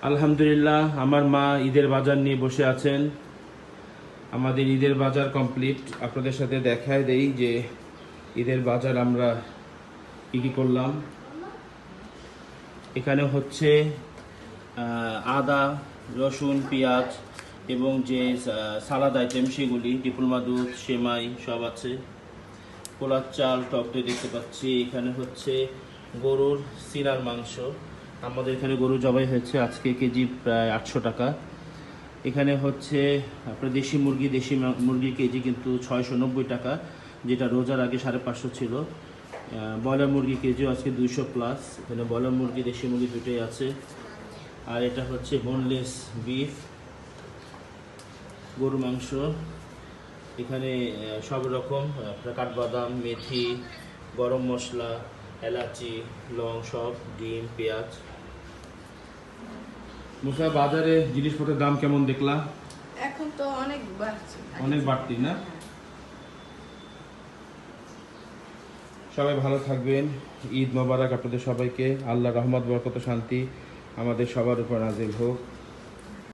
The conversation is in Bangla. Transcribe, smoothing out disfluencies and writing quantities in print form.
আলহামদুলিল্লাহ, আমার মা ঈদের বাজার নিয়ে বসে আছেন। আমাদের ঈদের বাজার কমপ্লিট। আপনাদের সাথে দেখায় দেই যে ঈদের বাজার আমরা কী কী করলাম। এখানে হচ্ছে আদা, রসুন, পেঁয়াজ এবং যে সালাদ আইটেম সেগুলি, ডিপ্লোমা দুধ, সেমাই সব আছে। পোলার চাল, টক দই দেখতে পাচ্ছি। এখানে হচ্ছে গরুর সিনার মাংস। আমাদের এখানে গরু জবাই হয়েছে, আজকে কেজি প্রায় 800 টাকা। এখানে হচ্ছে আপনার দেশি মুরগির কেজি কিন্তু 690 টাকা, যেটা রোজার আগে 550 ছিল। ব্রয়লার মুরগি কেজিও আজকে 200+। এখানে ব্রয়লার মুরগি, দেশি মুরগি দুটোই আছে। আর এটা হচ্ছে বোনলেস বিফ, গরু মাংস। এখানে সব রকম আপনার কাঠবাদাম, মেথি, গরম মশলা, এলাচি, লং, সব, ডিম, পেঁয়াজ। মুসা, বাজারে জিনিসপত্রের দাম কেমন দেখলা? এখন তো অনেক বাড়ছে, অনেক বাড়তি না? সবাই ভালো থাকবেন। ঈদ মোবারক আপনাদের সবাইকে। আল্লাহ রহমত, বরকত, শান্তি আমাদের সবার উপর নাজিল হোক।